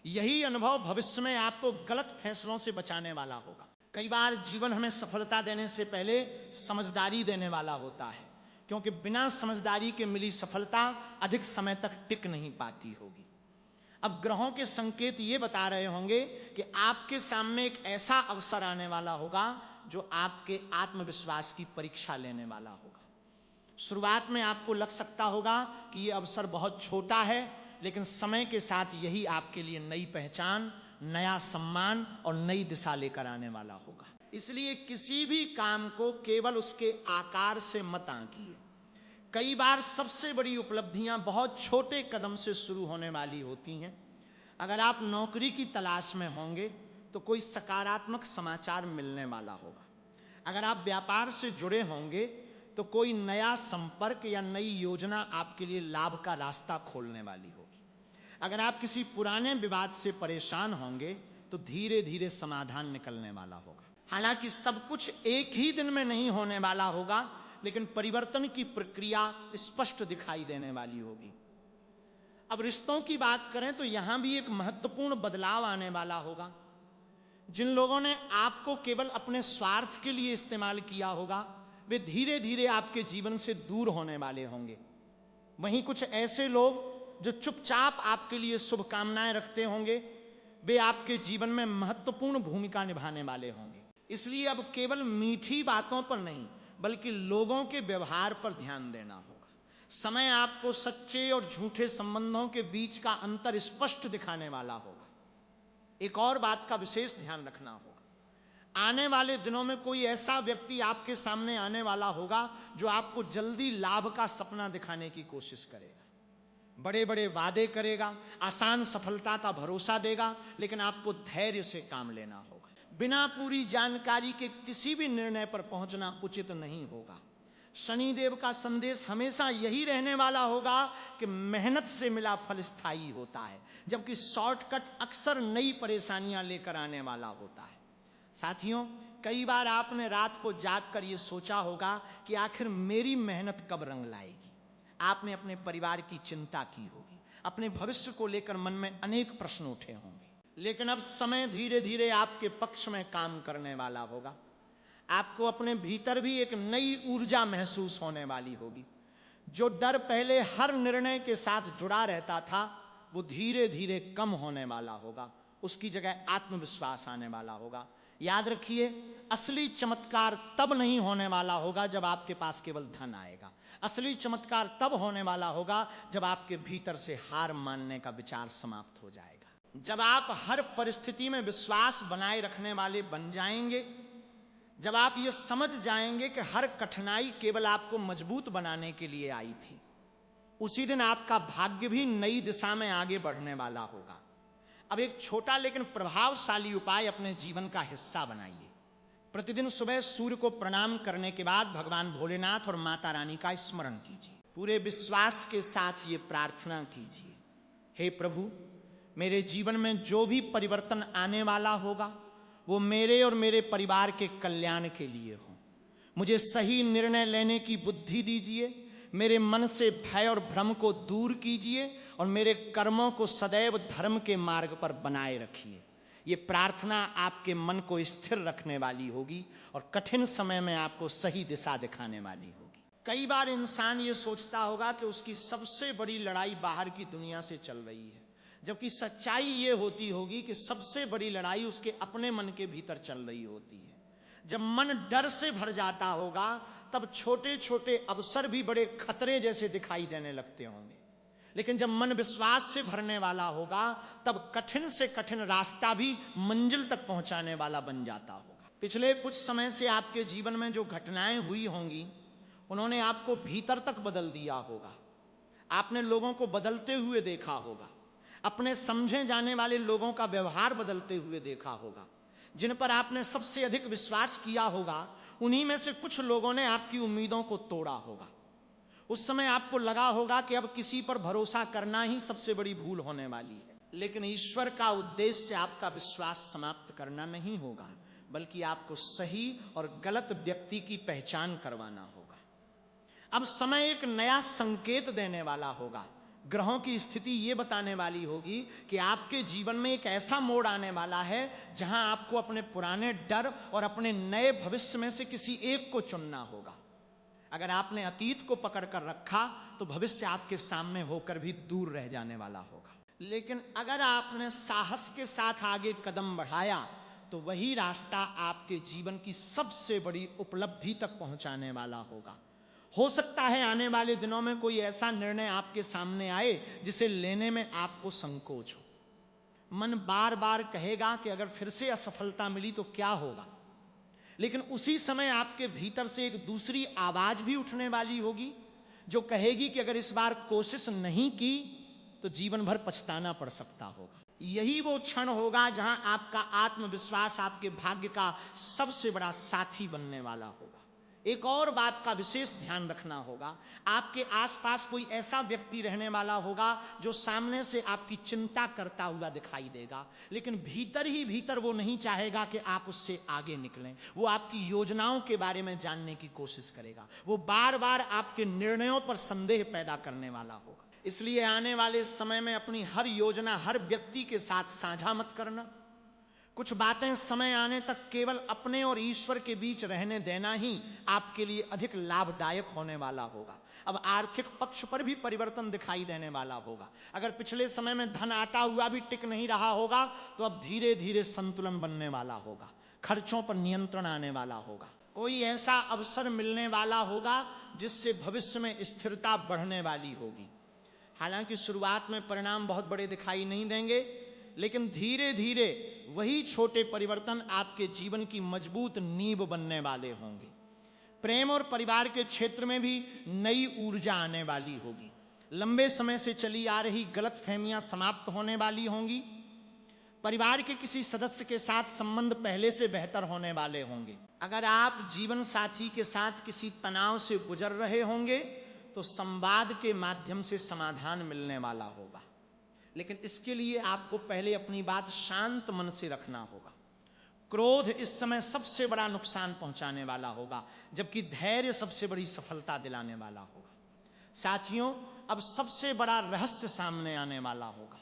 यही अनुभव भविष्य में आपको गलत फैसलों से बचाने वाला होगा। कई बार जीवन हमें सफलता देने से पहले समझदारी देने वाला होता है, क्योंकि बिना समझदारी के मिली सफलता अधिक समय तक टिक नहीं पाती होगी। अब ग्रहों के संकेत ये बता रहे होंगे कि आपके सामने एक ऐसा अवसर आने वाला होगा जो आपके आत्मविश्वास की परीक्षा लेने वाला होगा। शुरुआत में आपको लग सकता होगा कि यह अवसर बहुत छोटा है, लेकिन समय के साथ यही आपके लिए नई पहचान, नया सम्मान और नई दिशा लेकर आने वाला होगा। इसलिए किसी भी काम को केवल उसके आकार से मत आंकिए। कई बार सबसे बड़ी उपलब्धियां बहुत छोटे कदम से शुरू होने वाली होती हैं। अगर आप नौकरी की तलाश में होंगे तो कोई सकारात्मक समाचार मिलने वाला होगा। अगर आप व्यापार से जुड़े होंगे तो कोई नया संपर्क या नई योजना आपके लिए लाभ का रास्ता खोलने वाली होगी। अगर आप किसी पुराने विवाद से परेशान होंगे तो धीरे धीरे समाधान निकलने वाला होगा। हालांकि सब कुछ एक ही दिन में नहीं होने वाला होगा, लेकिन परिवर्तन की प्रक्रिया स्पष्ट दिखाई देने वाली होगी। अब रिश्तों की बात करें तो यहां भी एक महत्वपूर्ण बदलाव आने वाला होगा। जिन लोगों ने आपको केवल अपने स्वार्थ के लिए इस्तेमाल किया होगा, वे धीरे धीरे आपके जीवन से दूर होने वाले होंगे। वहीं कुछ ऐसे लोग जो चुपचाप आपके लिए शुभकामनाएं रखते होंगे, वे आपके जीवन में महत्वपूर्ण भूमिका निभाने वाले होंगे। इसलिए अब केवल मीठी बातों पर नहीं, बल्कि लोगों के व्यवहार पर ध्यान देना होगा। समय आपको सच्चे और झूठे संबंधों के बीच का अंतर स्पष्ट दिखाने वाला होगा। एक और बात का विशेष ध्यान रखना होगा, आने वाले दिनों में कोई ऐसा व्यक्ति आपके सामने आने वाला होगा जो आपको जल्दी लाभ का सपना दिखाने की कोशिश करेगा, बड़े बड़े वादे करेगा, आसान सफलता का भरोसा देगा, लेकिन आपको धैर्य से काम लेना होगा। बिना पूरी जानकारी के किसी भी निर्णय पर पहुंचना उचित नहीं होगा। शनिदेव का संदेश हमेशा यही रहने वाला होगा कि मेहनत से मिला फल स्थायी होता है, जबकि शॉर्टकट अक्सर नई परेशानियां लेकर आने वाला होता है। साथियों, कई बार आपने रात को जागकर यह सोचा होगा कि आखिर मेरी मेहनत कब रंग लाएगी। आपने अपने परिवार की चिंता की होगी, अपने भविष्य को लेकर मन में अनेक प्रश्न उठे होंगे। लेकिन अब समय धीरे धीरे आपके पक्ष में काम करने वाला होगा। आपको अपने भीतर भी एक नई ऊर्जा महसूस होने वाली होगी। जो डर पहले हर निर्णय के साथ जुड़ा रहता था, वो धीरे धीरे कम होने वाला होगा। उसकी जगह आत्मविश्वास आने वाला होगा। याद रखिए, असली चमत्कार तब नहीं होने वाला होगा जब आपके पास केवल धन आएगा। असली चमत्कार तब होने वाला होगा जब आपके भीतर से हार मानने का विचार समाप्त हो जाएगा। जब आप हर परिस्थिति में विश्वास बनाए रखने वाले बन जाएंगे, जब आप ये समझ जाएंगे कि हर कठिनाई केवल आपको मजबूत बनाने के लिए आई थी, उसी दिन आपका भाग्य भी नई दिशा में आगे बढ़ने वाला होगा। अब एक छोटा लेकिन प्रभावशाली उपाय अपने जीवन का हिस्सा बनाइए। प्रतिदिन सुबह सूर्य को प्रणाम करने के बाद भगवान भोलेनाथ और माता रानी का स्मरण कीजिए। पूरे विश्वास के साथ ये प्रार्थना कीजिए, हे प्रभु, मेरे जीवन में जो भी परिवर्तन आने वाला होगा वो मेरे और मेरे परिवार के कल्याण के लिए हो। मुझे सही निर्णय लेने की बुद्धि दीजिए, मेरे मन से भय और भ्रम को दूर कीजिए और मेरे कर्मों को सदैव धर्म के मार्ग पर बनाए रखिए। ये प्रार्थना आपके मन को स्थिर रखने वाली होगी और कठिन समय में आपको सही दिशा दिखाने वाली होगी। कई बार इंसान ये सोचता होगा कि उसकी सबसे बड़ी लड़ाई बाहर की दुनिया से चल रही है, जबकि सच्चाई ये होती होगी कि सबसे बड़ी लड़ाई उसके अपने मन के भीतर चल रही होती है। जब मन डर से भर जाता होगा, तब छोटे छोटे अवसर भी बड़े खतरे जैसे दिखाई देने लगते होंगे, लेकिन जब मन विश्वास से भरने वाला होगा, तब कठिन से कठिन रास्ता भी मंजिल तक पहुंचाने वाला बन जाता होगा। पिछले कुछ समय से आपके जीवन में जो घटनाएं हुई होंगी, उन्होंने आपको भीतर तक बदल दिया होगा। आपने लोगों को बदलते हुए देखा होगा, अपने समझे जाने वाले लोगों का व्यवहार बदलते हुए देखा होगा। जिन पर आपने सबसे अधिक विश्वास किया होगा, उन्हीं में से कुछ लोगों ने आपकी उम्मीदों को तोड़ा होगा। उस समय आपको लगा होगा कि अब किसी पर भरोसा करना ही सबसे बड़ी भूल होने वाली है। लेकिन ईश्वर का उद्देश्य आपका विश्वास समाप्त करना नहीं होगा, बल्कि आपको सही और गलत व्यक्ति की पहचान करवाना होगा। अब समय एक नया संकेत देने वाला होगा। ग्रहों की स्थिति ये बताने वाली होगी कि आपके जीवन में एक ऐसा मोड़ आने वाला है जहां आपको अपने पुराने डर और अपने नए भविष्य में से किसी एक को चुनना होगा। अगर आपने अतीत को पकड़ कर रखा तो भविष्य आपके सामने होकर भी दूर रह जाने वाला होगा। लेकिन अगर आपने साहस के साथ आगे कदम बढ़ाया तो वही रास्ता आपके जीवन की सबसे बड़ी उपलब्धि तक पहुंचाने वाला होगा। हो सकता है आने वाले दिनों में कोई ऐसा निर्णय आपके सामने आए जिसे लेने में आपको संकोच हो। मन बार बार कहेगा कि अगर फिर से असफलता मिली तो क्या होगा, लेकिन उसी समय आपके भीतर से एक दूसरी आवाज भी उठने वाली होगी जो कहेगी कि अगर इस बार कोशिश नहीं की तो जीवन भर पछताना पड़ सकता होगा। यही वो क्षण होगा जहां आपका आत्मविश्वास आपके भाग्य का सबसे बड़ा साथी बनने वाला होगा। एक और बात का विशेष ध्यान रखना होगा, आपके आसपास कोई ऐसा व्यक्ति रहने वाला होगा जो सामने से आपकी चिंता करता हुआ दिखाई देगा, लेकिन भीतर ही भीतर वो नहीं चाहेगा कि आप उससे आगे निकलें। वो आपकी योजनाओं के बारे में जानने की कोशिश करेगा, वो बार बार आपके निर्णयों पर संदेह पैदा करने वाला होगा। इसलिए आने वाले समय में अपनी हर योजना हर व्यक्ति के साथ साझा मत करना। कुछ बातें समय आने तक केवल अपने और ईश्वर के बीच रहने देना ही आपके लिए अधिक लाभदायक होने वाला होगा। अब आर्थिक पक्ष पर भी परिवर्तन दिखाई देने वाला होगा। अगर पिछले समय में धन आता हुआ भी टिक नहीं रहा होगा, तो अब धीरे धीरे संतुलन बनने वाला होगा, खर्चों पर नियंत्रण आने वाला होगा। कोई ऐसा अवसर मिलने वाला होगा जिससे भविष्य में स्थिरता बढ़ने वाली होगी। हालांकि शुरुआत में परिणाम बहुत बड़े दिखाई नहीं देंगे, लेकिन धीरे धीरे वही छोटे परिवर्तन आपके जीवन की मजबूत नींव बनने वाले होंगे। प्रेम और परिवार के क्षेत्र में भी नई ऊर्जा आने वाली होगी। लंबे समय से चली आ रही गलतफहमियां समाप्त होने वाली होंगी। परिवार के किसी सदस्य के साथ संबंध पहले से बेहतर होने वाले होंगे। अगर आप जीवन साथी के साथ किसी तनाव से गुजर रहे होंगे तो संवाद के माध्यम से समाधान मिलने वाला होगा, लेकिन इसके लिए आपको पहले अपनी बात शांत मन से रखना होगा। क्रोध इस समय सबसे बड़ा नुकसान पहुंचाने वाला होगा, जबकि धैर्य सबसे बड़ी सफलता दिलाने वाला होगा। साथियों, अब सबसे बड़ा रहस्य सामने आने वाला होगा।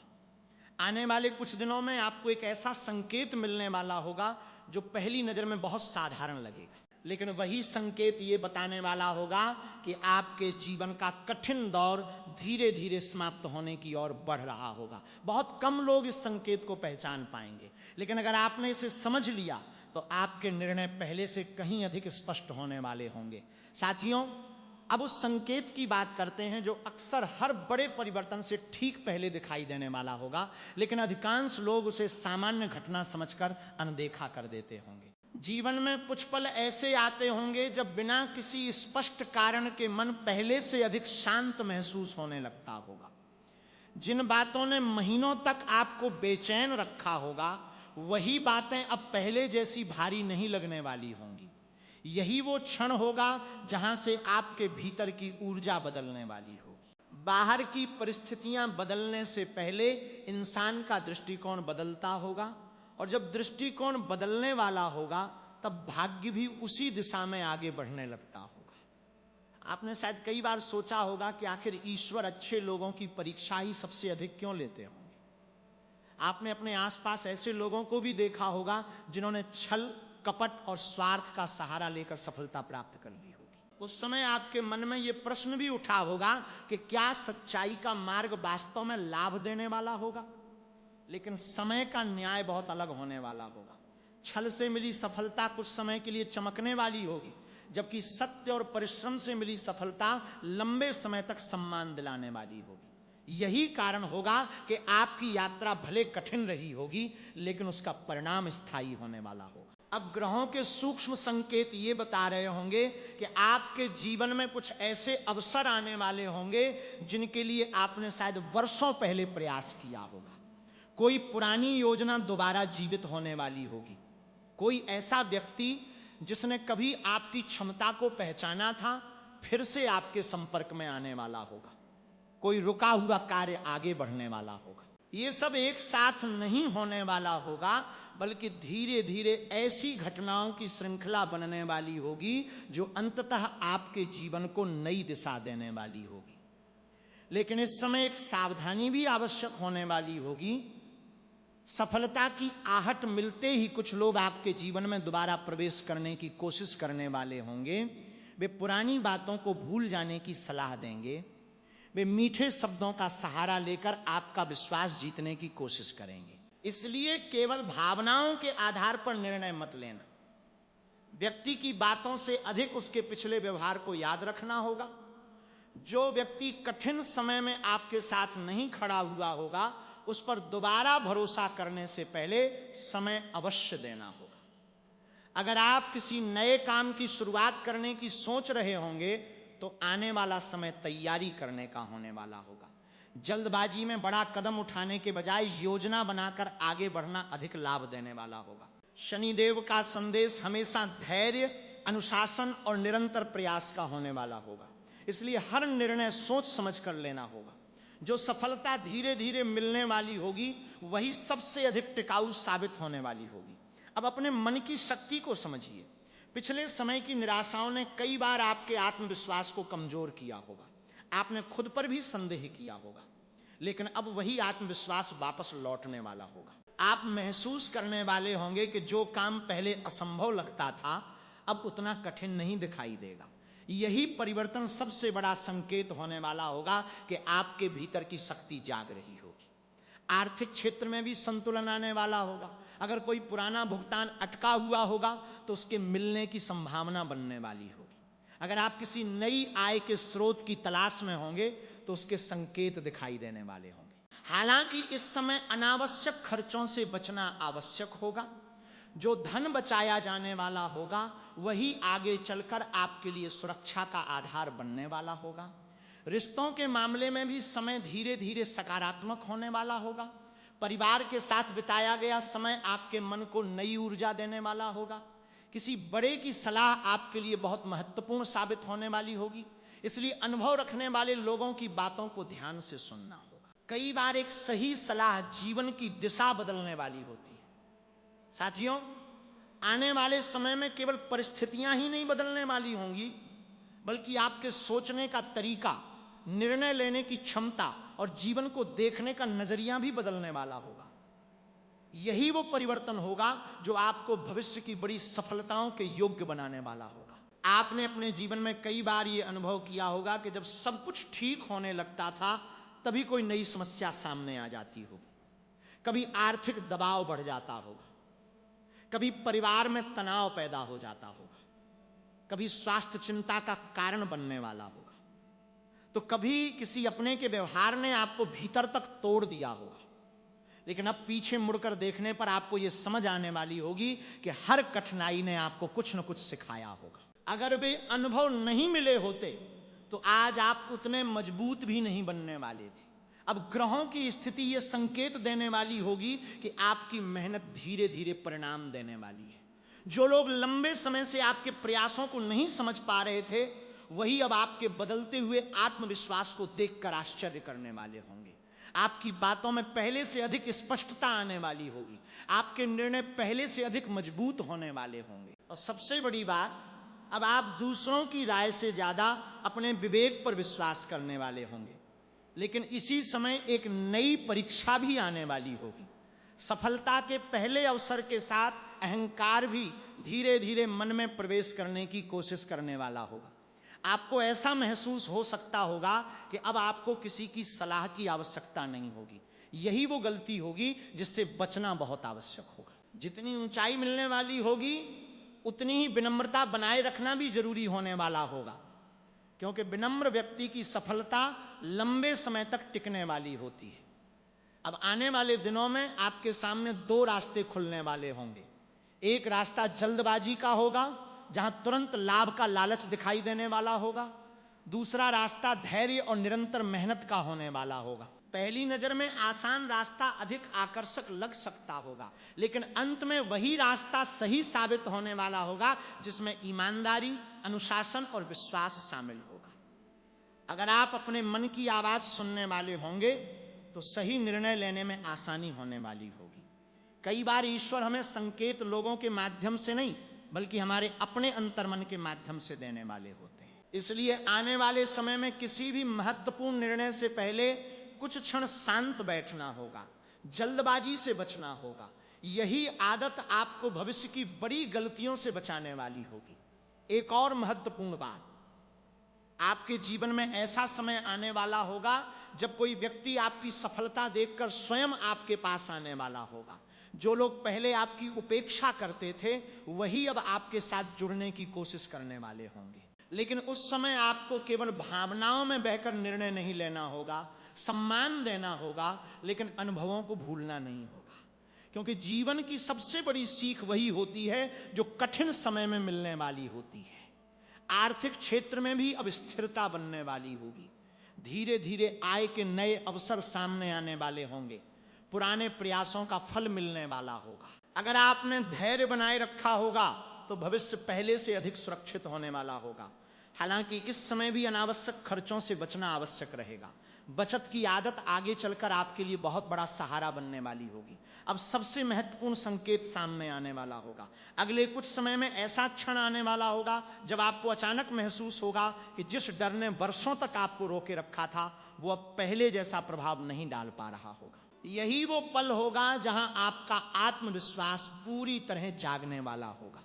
आने वाले कुछ दिनों में आपको एक ऐसा संकेत मिलने वाला होगा जो पहली नजर में बहुत साधारण लगेगा, लेकिन वही संकेत ये बताने वाला होगा कि आपके जीवन का कठिन दौर धीरे धीरे समाप्त होने की ओर बढ़ रहा होगा। बहुत कम लोग इस संकेत को पहचान पाएंगे, लेकिन अगर आपने इसे समझ लिया तो आपके निर्णय पहले से कहीं अधिक स्पष्ट होने वाले होंगे। साथियों, अब उस संकेत की बात करते हैं जो अक्सर हर बड़े परिवर्तन से ठीक पहले दिखाई देने वाला होगा, लेकिन अधिकांश लोग उसे सामान्य घटना समझकर अनदेखा कर देते होंगे। जीवन में कुछ पल ऐसे आते होंगे जब बिना किसी स्पष्ट कारण के मन पहले से अधिक शांत महसूस होने लगता होगा। जिन बातों ने महीनों तक आपको बेचैन रखा होगा, वही बातें अब पहले जैसी भारी नहीं लगने वाली होंगी। यही वो क्षण होगा जहां से आपके भीतर की ऊर्जा बदलने वाली होगी। बाहर की परिस्थितियां बदलने से पहले इंसान का दृष्टिकोण बदलता होगा, और जब दृष्टिकोण बदलने वाला होगा तब भाग्य भी उसी दिशा में आगे बढ़ने लगता होगा। आपने शायद कई बार सोचा होगा कि आखिर ईश्वर अच्छे लोगों की परीक्षा ही सबसे अधिक क्यों लेते होंगे। आपने अपने आसपास ऐसे लोगों को भी देखा होगा जिन्होंने छल, कपट और स्वार्थ का सहारा लेकर सफलता प्राप्त कर ली होगी। उस समय आपके मन में यह प्रश्न भी उठा होगा कि क्या सच्चाई का मार्ग वास्तव में लाभ देने वाला होगा। लेकिन समय का न्याय बहुत अलग होने वाला होगा। छल से मिली सफलता कुछ समय के लिए चमकने वाली होगी, जबकि सत्य और परिश्रम से मिली सफलता लंबे समय तक सम्मान दिलाने वाली होगी। यही कारण होगा कि आपकी यात्रा भले कठिन रही होगी, लेकिन उसका परिणाम स्थायी होने वाला होगा। अब ग्रहों के सूक्ष्म संकेत ये बता रहे होंगे कि आपके जीवन में कुछ ऐसे अवसर आने वाले होंगे जिनके लिए आपने शायद वर्षों पहले प्रयास किया होगा। कोई पुरानी योजना दोबारा जीवित होने वाली होगी। कोई ऐसा व्यक्ति जिसने कभी आपकी क्षमता को पहचाना था फिर से आपके संपर्क में आने वाला होगा। कोई रुका हुआ कार्य आगे बढ़ने वाला होगा। ये सब एक साथ नहीं होने वाला होगा, बल्कि धीरे धीरे ऐसी घटनाओं की श्रृंखला बनने वाली होगी जो अंततः आपके जीवन को नई दिशा देने वाली होगी। लेकिन इस समय एक सावधानी भी आवश्यक होने वाली होगी। सफलता की आहट मिलते ही कुछ लोग आपके जीवन में दोबारा प्रवेश करने की कोशिश करने वाले होंगे। वे पुरानी बातों को भूल जाने की सलाह देंगे। वे मीठे शब्दों का सहारा लेकर आपका विश्वास जीतने की कोशिश करेंगे। इसलिए केवल भावनाओं के आधार पर निर्णय मत लेना। व्यक्ति की बातों से अधिक उसके पिछले व्यवहार को याद रखना होगा। जो व्यक्ति कठिन समय में आपके साथ नहीं खड़ा हुआ होगा, उस पर दोबारा भरोसा करने से पहले समय अवश्य देना होगा। अगर आप किसी नए काम की शुरुआत करने की सोच रहे होंगे तो आने वाला समय तैयारी करने का होने वाला होगा। जल्दबाजी में बड़ा कदम उठाने के बजाय योजना बनाकर आगे बढ़ना अधिक लाभ देने वाला होगा। शनिदेव का संदेश हमेशा धैर्य, अनुशासन और निरंतर प्रयास का होने वाला होगा। इसलिए हर निर्णय सोच समझ कर लेना होगा। जो सफलता धीरे धीरे मिलने वाली होगी वही सबसे अधिक टिकाऊ साबित होने वाली होगी। अब अपने मन की शक्ति को समझिए। पिछले समय की निराशाओं ने कई बार आपके आत्मविश्वास को कमजोर किया होगा। आपने खुद पर भी संदेह किया होगा, लेकिन अब वही आत्मविश्वास वापस लौटने वाला होगा। आप महसूस करने वाले होंगे कि जो काम पहले असंभव लगता था अब उतना कठिन नहीं दिखाई देगा। यही परिवर्तन सबसे बड़ा संकेत होने वाला होगा कि आपके भीतर की शक्ति जाग रही होगी। आर्थिक क्षेत्र में भी संतुलन आने वाला होगा। अगर कोई पुराना भुगतान अटका हुआ होगा तो उसके मिलने की संभावना बनने वाली होगी। अगर आप किसी नई आय के स्रोत की तलाश में होंगे तो उसके संकेत दिखाई देने वाले होंगे। हालांकि इस समय अनावश्यक खर्चों से बचना आवश्यक होगा। जो धन बचाया जाने वाला होगा वही आगे चलकर आपके लिए सुरक्षा का आधार बनने वाला होगा। रिश्तों के मामले में भी समय धीरे धीरे सकारात्मक होने वाला होगा। परिवार के साथ बिताया गया समय आपके मन को नई ऊर्जा देने वाला होगा। किसी बड़े की सलाह आपके लिए बहुत महत्वपूर्ण साबित होने वाली होगी। इसलिए अनुभव रखने वाले लोगों की बातों को ध्यान से सुनना होगा। कई बार एक सही सलाह जीवन की दिशा बदलने वाली होती है। साथियों, आने वाले समय में केवल परिस्थितियां ही नहीं बदलने वाली होंगी, बल्कि आपके सोचने का तरीका, निर्णय लेने की क्षमता और जीवन को देखने का नजरिया भी बदलने वाला होगा। यही वो परिवर्तन होगा जो आपको भविष्य की बड़ी सफलताओं के योग्य बनाने वाला होगा। आपने अपने जीवन में कई बार ये अनुभव किया होगा कि जब सब कुछ ठीक होने लगता था तभी कोई नई समस्या सामने आ जाती होगी। कभी आर्थिक दबाव बढ़ जाता होगा, कभी परिवार में तनाव पैदा हो जाता होगा, कभी स्वास्थ्य चिंता का कारण बनने वाला होगा, तो कभी किसी अपने के व्यवहार ने आपको भीतर तक तोड़ दिया होगा। लेकिन अब पीछे मुड़कर देखने पर आपको यह समझ आने वाली होगी कि हर कठिनाई ने आपको कुछ न कुछ सिखाया होगा। अगर वे अनुभव नहीं मिले होते तो आज आप उतने मजबूत भी नहीं बनने वाले थे। अब ग्रहों की स्थिति यह संकेत देने वाली होगी कि आपकी मेहनत धीरे धीरे परिणाम देने वाली है। जो लोग लंबे समय से आपके प्रयासों को नहीं समझ पा रहे थे वही अब आपके बदलते हुए आत्मविश्वास को देखकर आश्चर्य करने वाले होंगे। आपकी बातों में पहले से अधिक स्पष्टता आने वाली होगी। आपके निर्णय पहले से अधिक मजबूत होने वाले होंगे। और सबसे बड़ी बात, अब आप दूसरों की राय से ज्यादा अपने विवेक पर विश्वास करने वाले होंगे। लेकिन इसी समय एक नई परीक्षा भी आने वाली होगी। सफलता के पहले अवसर के साथ अहंकार भी धीरे धीरे मन में प्रवेश करने की कोशिश करने वाला होगा। आपको ऐसा महसूस हो सकता होगा कि अब आपको किसी की सलाह की आवश्यकता नहीं होगी। यही वो गलती होगी जिससे बचना बहुत आवश्यक होगा। जितनी ऊंचाई मिलने वाली होगी उतनी ही विनम्रता बनाए रखना भी जरूरी होने वाला होगा, क्योंकि विनम्र व्यक्ति की सफलता लंबे समय तक टिकने वाली होती है। अब आने वाले दिनों में आपके सामने दो रास्ते खुलने वाले होंगे। एक रास्ता जल्दबाजी का होगा, जहां तुरंत लाभ का लालच दिखाई देने वाला होगा। दूसरा रास्ता धैर्य और निरंतर मेहनत का होने वाला होगा। पहली नजर में आसान रास्ता अधिक आकर्षक लग सकता होगा, लेकिन अंत में वही रास्ता सही साबित होने वाला होगा जिसमें ईमानदारी, अनुशासन और विश्वास शामिल होगा। अगर आप अपने मन की आवाज सुनने वाले होंगे तो सही निर्णय लेने में आसानी होने वाली होगी। कई बार ईश्वर हमें संकेत लोगों के माध्यम से नहीं बल्कि हमारे अपने अंतर्मन के माध्यम से देने वाले होते हैं। इसलिए आने वाले समय में किसी भी महत्वपूर्ण निर्णय से पहले कुछ क्षण शांत बैठना होगा, जल्दबाजी से बचना होगा। यही आदत आपको भविष्य की बड़ी गलतियों से बचाने वाली होगी। एक और महत्वपूर्ण बात, आपके जीवन में ऐसा समय आने वाला होगा जब कोई व्यक्ति आपकी सफलता देखकर स्वयं आपके पास आने वाला होगा। जो लोग पहले आपकी उपेक्षा करते थे वही अब आपके साथ जुड़ने की कोशिश करने वाले होंगे। लेकिन उस समय आपको केवल भावनाओं में बहकर निर्णय नहीं लेना होगा, सम्मान देना होगा, लेकिन अनुभवों को भूलना नहीं होगा। क्योंकि जीवन की सबसे बड़ी सीख वही होती है जो कठिन समय में मिलने वाली होती है। आर्थिक क्षेत्र में भी अब स्थिरता बनने वाली होगी। धीरे धीरे आय के नए अवसर सामने आने वाले होंगे, पुराने प्रयासों का फल मिलने वाला होगा। अगर आपने धैर्य बनाए रखा होगा तो भविष्य पहले से अधिक सुरक्षित होने वाला होगा। हालांकि इस समय भी अनावश्यक खर्चों से बचना आवश्यक रहेगा। बचत की आदत आगे चलकर आपके लिए बहुत बड़ा सहारा बनने वाली होगी। अब सबसे महत्वपूर्ण संकेत सामने आने वाला होगा। अगले कुछ समय में ऐसा क्षण आने वाला होगा जब आपको अचानक महसूस होगा कि जिस डर ने वर्षों तक आपको रोके रखा था वो अब पहले जैसा प्रभाव नहीं डाल पा रहा होगा। यही वो पल होगा जहां आपका आत्मविश्वास पूरी तरह जागने वाला होगा।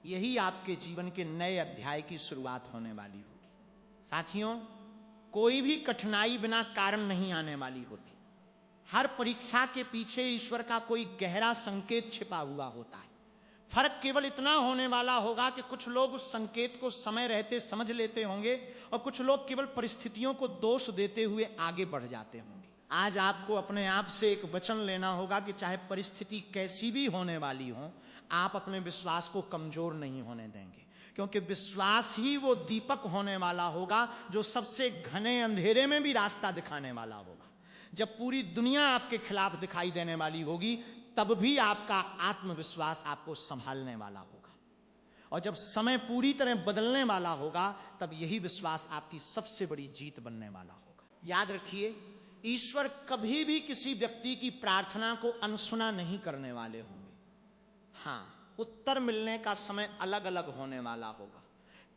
यही आपके जीवन के नए अध्याय की शुरुआत होने वाली होगी। साथियों, कोई भी कठिनाई बिना कारण नहीं आने वाली होती। हर परीक्षा के पीछे ईश्वर का कोई गहरा संकेत छिपा हुआ होता है। फर्क केवल इतना होने वाला होगा कि कुछ लोग उस संकेत को समय रहते समझ लेते होंगे और कुछ लोग केवल परिस्थितियों को दोष देते हुए आगे बढ़ जाते होंगे। आज आपको अपने आप से एक वचन लेना होगा कि चाहे परिस्थिति कैसी भी होने वाली हो, आप अपने विश्वास को कमजोर नहीं होने देंगे, क्योंकि विश्वास ही वो दीपक होने वाला होगा जो सबसे घने अंधेरे में भी रास्ता दिखाने वाला होगा। जब पूरी दुनिया आपके खिलाफ दिखाई देने वाली होगी तब भी आपका आत्मविश्वास आपको संभालने वाला होगा। और जब समय पूरी तरह बदलने वाला होगा तब यही विश्वास आपकी सबसे बड़ी जीत बनने वाला होगा। याद रखिए, ईश्वर कभी भी किसी व्यक्ति की प्रार्थना को अनसुना नहीं करने वाले होंगे। हाँ, उत्तर मिलने का समय अलग अलग होने वाला होगा।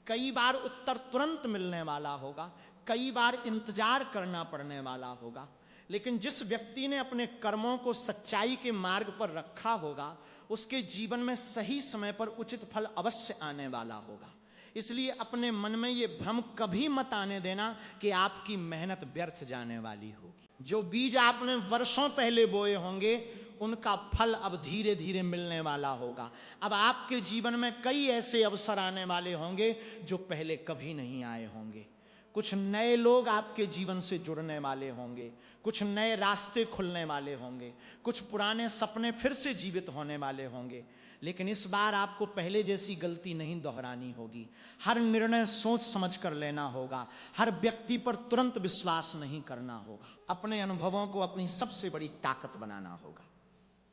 कई बार उत्तर तुरंत मिलने वाला होगा, कई बार इंतजार करना पड़ने वाला होगा। लेकिन जिस व्यक्ति ने अपने कर्मों को सच्चाई के मार्ग पर रखा होगा उसके जीवन में सही समय पर उचित फल अवश्य आने वाला होगा। इसलिए अपने मन में ये भ्रम कभी मत आने देना कि आपकी मेहनत व्यर्थ जाने वाली होगी। जो बीज आपने वर्षों पहले बोए होंगे उनका फल अब धीरे धीरे मिलने वाला होगा। अब आपके जीवन में कई ऐसे अवसर आने वाले होंगे जो पहले कभी नहीं आए होंगे। कुछ नए लोग आपके जीवन से जुड़ने वाले होंगे, कुछ नए रास्ते खुलने वाले होंगे, कुछ पुराने सपने फिर से जीवित होने वाले होंगे। लेकिन इस बार आपको पहले जैसी गलती नहीं दोहरानी होगी। हर निर्णय सोच समझ कर लेना होगा। हर व्यक्ति पर तुरंत विश्वास नहीं करना होगा। अपने अनुभवों को अपनी सबसे बड़ी ताकत बनाना होगा।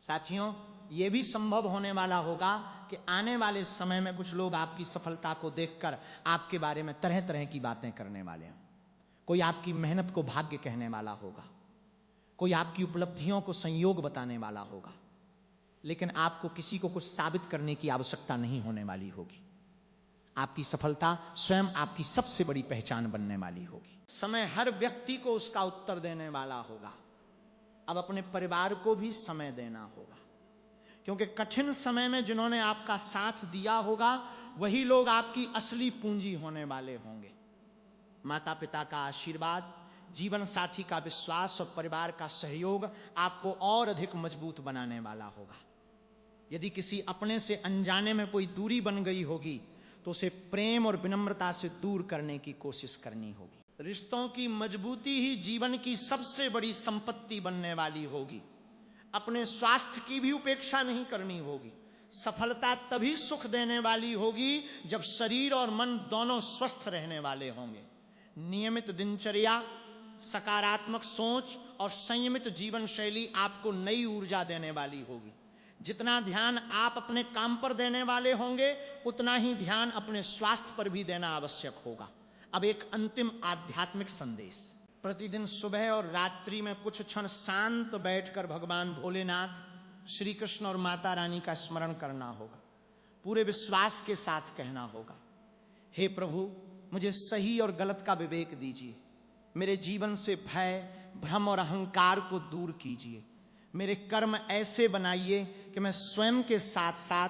साथियों, यह भी संभव होने वाला होगा कि आने वाले समय में कुछ लोग आपकी सफलता को देखकर आपके बारे में तरह तरह की बातें करने वाले हों। कोई आपकी मेहनत को भाग्य कहने वाला होगा, कोई आपकी उपलब्धियों को संयोग बताने वाला होगा। लेकिन आपको किसी को कुछ साबित करने की आवश्यकता नहीं होने वाली होगी। आपकी सफलता स्वयं आपकी सबसे बड़ी पहचान बनने वाली होगी। समय हर व्यक्ति को उसका उत्तर देने वाला होगा। अब अपने परिवार को भी समय देना होगा, क्योंकि कठिन समय में जिन्होंने आपका साथ दिया होगा वही लोग आपकी असली पूंजी होने वाले होंगे। माता पिता का आशीर्वाद, जीवन साथी का विश्वास और परिवार का सहयोग आपको और अधिक मजबूत बनाने वाला होगा। यदि किसी अपने से अनजाने में कोई दूरी बन गई होगी तो उसे प्रेम और विनम्रता से दूर करने की कोशिश करनी होगी। रिश्तों की मजबूती ही जीवन की सबसे बड़ी संपत्ति बनने वाली होगी। अपने स्वास्थ्य की भी उपेक्षा नहीं करनी होगी। सफलता तभी सुख देने वाली होगी जब शरीर और मन दोनों स्वस्थ रहने वाले होंगे। नियमित दिनचर्या, सकारात्मक सोच और संयमित जीवन शैली आपको नई ऊर्जा देने वाली होगी। जितना ध्यान आप अपने काम पर देने वाले होंगे उतना ही ध्यान अपने स्वास्थ्य पर भी देना आवश्यक होगा। अब एक अंतिम आध्यात्मिक संदेश। प्रतिदिन सुबह और रात्रि में कुछ क्षण शांत बैठकर भगवान भोलेनाथ, श्री कृष्ण और माता रानी का स्मरण करना होगा। पूरे विश्वास के साथ कहना होगा, हे प्रभु, मुझे सही और गलत का विवेक दीजिए। मेरे जीवन से भय, भ्रम और अहंकार को दूर कीजिए। मेरे कर्म ऐसे बनाइए कि मैं स्वयं के साथ साथ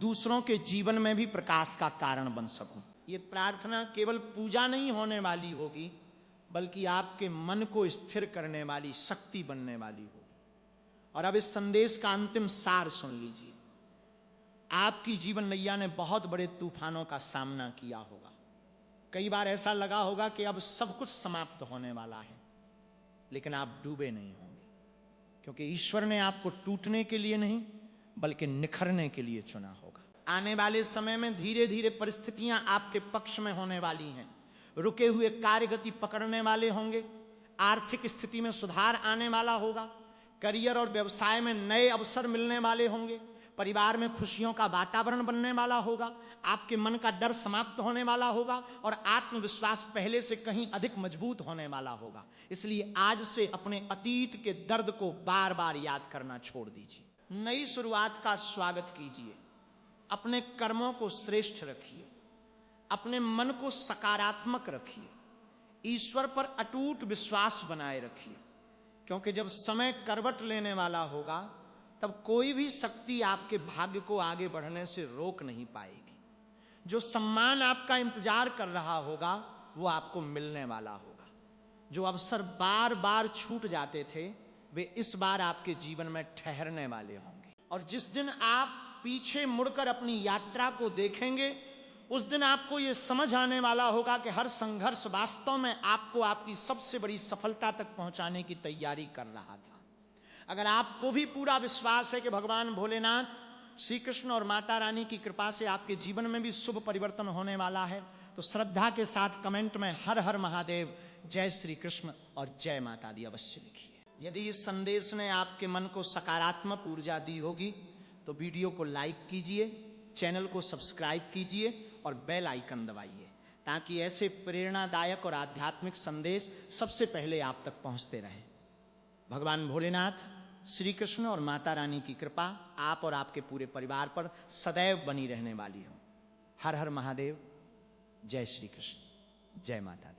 दूसरों के जीवन में भी प्रकाश का कारण बन सकूं। ये प्रार्थना केवल पूजा नहीं होने वाली होगी, बल्कि आपके मन को स्थिर करने वाली शक्ति बनने वाली होगी। और अब इस संदेश का अंतिम सार सुन लीजिए। आपकी जीवन नैया ने बहुत बड़े तूफानों का सामना किया होगा। कई बार ऐसा लगा होगा कि अब सब कुछ समाप्त होने वाला है, लेकिन आप डूबे नहीं होंगे, क्योंकि ईश्वर ने आपको टूटने के लिए नहीं बल्कि निखरने के लिए चुना होगा। आने वाले समय में धीरे धीरे परिस्थितियां आपके पक्ष में होने वाली हैं। रुके हुए कार्य गति पकड़ने वाले होंगे, आर्थिक स्थिति में सुधार आने वाला होगा, करियर और व्यवसाय में नए अवसर मिलने वाले होंगे, परिवार में खुशियों का वातावरण बनने वाला होगा, आपके मन का डर समाप्त होने वाला होगा और आत्मविश्वास पहले से कहीं अधिक मजबूत होने वाला होगा। इसलिए आज से अपने अतीत के दर्द को बार बार याद करना छोड़ दीजिए। नई शुरुआत का स्वागत कीजिए, अपने कर्मों को श्रेष्ठ रखिए, अपने मन को सकारात्मक रखिए, ईश्वर पर अटूट विश्वास बनाए रखिए, क्योंकि जब समय करवट लेने वाला होगा तब कोई भी शक्ति आपके भाग्य को आगे बढ़ने से रोक नहीं पाएगी। जो सम्मान आपका इंतजार कर रहा होगा वो आपको मिलने वाला होगा। जो अवसर बार बार छूट जाते थे वे इस बार आपके जीवन में ठहरने वाले होंगे। और जिस दिन आप पीछे मुड़कर अपनी यात्रा को देखेंगे उस दिन आपको ये समझ आने वाला होगा कि हर संघर्ष वास्तव में आपको आपकी सबसे बड़ी सफलता तक पहुंचाने की तैयारी कर रहा था। अगर आपको भी पूरा विश्वास है कि भगवान भोलेनाथ, श्री कृष्ण और माता रानी की कृपा से आपके जीवन में भी शुभ परिवर्तन होने वाला है, तो श्रद्धा के साथ कमेंट में हर हर महादेव, जय श्री कृष्ण और जय माता दी अवश्य लिखिए। यदि इस संदेश ने आपके मन को सकारात्मक ऊर्जा दी होगी तो वीडियो को लाइक कीजिए, चैनल को सब्सक्राइब कीजिए और बेल आइकन दबाइए, ताकि ऐसे प्रेरणादायक और आध्यात्मिक संदेश सबसे पहले आप तक पहुंचते रहें। भगवान भोलेनाथ, श्री कृष्ण और माता रानी की कृपा आप और आपके पूरे परिवार पर सदैव बनी रहने वाली हो। हर हर महादेव, जय श्री कृष्ण, जय माता दी।